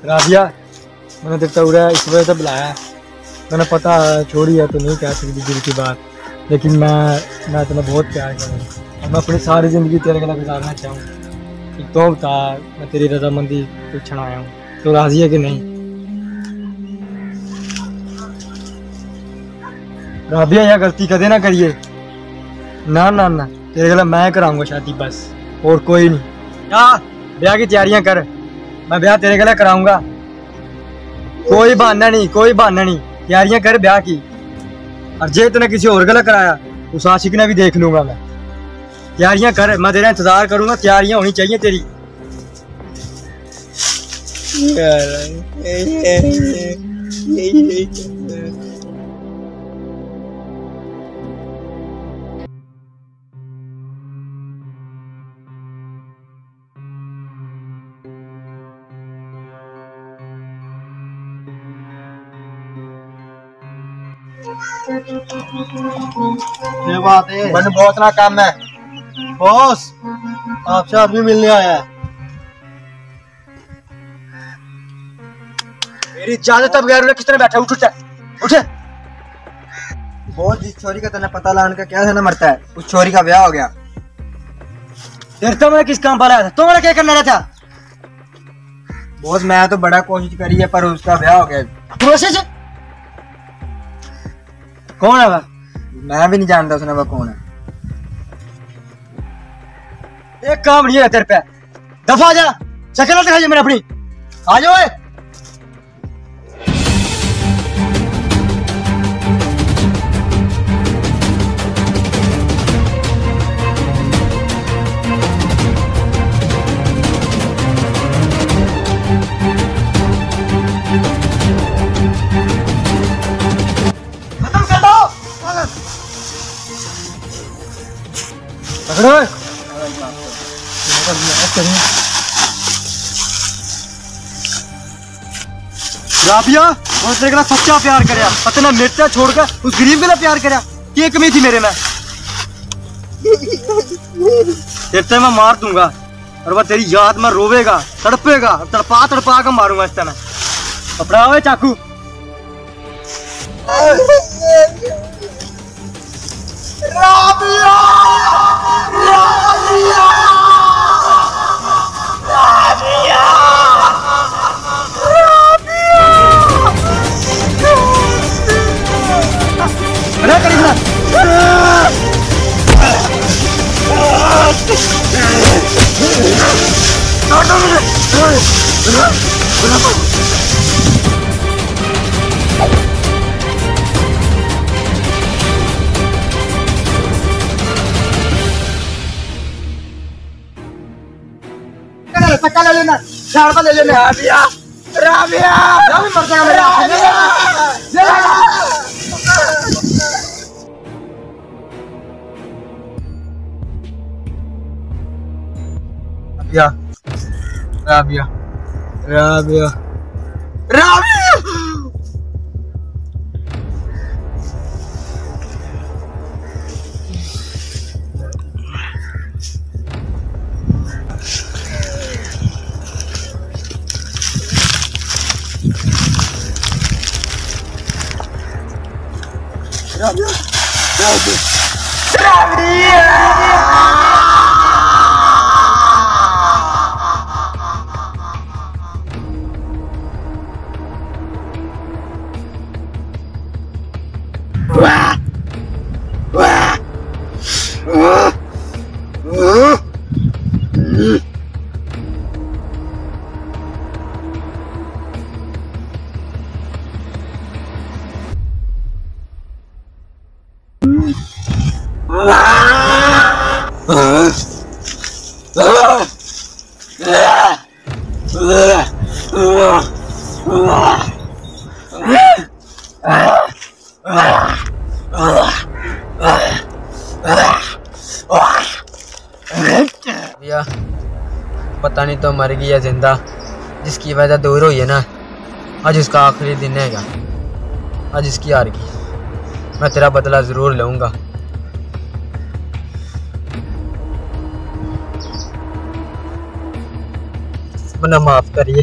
राबिया मैंने तेरे को इस वजह से बुलाया, मैंने पता छोड़ी है तो नहीं कह सकती दिल की बात, लेकिन मैं तुम्हें बहुत प्यार करूँ और मैं अपनी सारी ज़िंदगी तेरे गला गुजारना चाहूँ। तो बता, मैं तेरी रजामंदी पूछना आया हूँ, तो राज़ी है कि नहीं? राबिया यह गलती कदे ना करिए। ना ना ना, तेरे गला मैं कराऊंगा शादी बस, और कोई नहीं। क्या ब्याह की तैयारियां कर, मैं ब्याह तेरे गला कराऊंगा। कोई बहाना नहीं, कोई बहाना नहीं, तैयारियां कर ब्याह की। और जे तूने किसी और गला कराया उस आशिक ने भी देख लूंगा मैं। तैयारियां कर, मैं तेरा इंतजार करूंगा, तैयारियां होनी चाहिए तेरी। ये बात है, मैंने बहुत ना काम है बॉस, आपसे आदमी मिलने आया है। मेरी इजाजत अब बगैर किस तरह बैठा? उठ उठ। बॉस, जिस छोरी का तने पता लाने का क्या है ना मरता है, उस छोरी का ब्याह हो गया। तेरे तो मैं किस काम पर आया था? तो मैंने क्या करना रहा था? बॉस मैं तो बड़ा कोशिश करी है पर उसका ब्याह हो गया। तू ऐसे से? कौन है वह? मैं भी नहीं जानता उसने वह कौन है। एक काम नहीं है तेरे पे, दफा जा, शक्ल दिखाइए मैंने अपनी। आ जाओ। खत्म कर दो। पकड़ो। राबिया और तेरे का सच्चा प्यार करया, अपना मिर्चा छोड़कर उस गरीब का प्यार करया, क्या कमी थी मेरे में? तेरे मैं मार दूंगा और वह तेरी याद में रोवेगा, तड़पेगा, तड़पा तड़पा कर मारूंगा इस तरह। अपना आवे चाकू। राबिया! राबिया! राबिया! अरे करीब ना। पक्का ले लेना, झाड़ पर ले लेना। राबिया! राबिया! मर जाएगा मेरा। राबिया! राबिया! राबिया! Rabia! पता नहीं तो मर गई या जिंदा, जिसकी वजह दूर हुई है ना, आज उसका आखिरी दिन हैगा, आज इसकी हार गई। मैं तेरा बदला ज़रूर लूँगा। मुझे माफ़ करिए।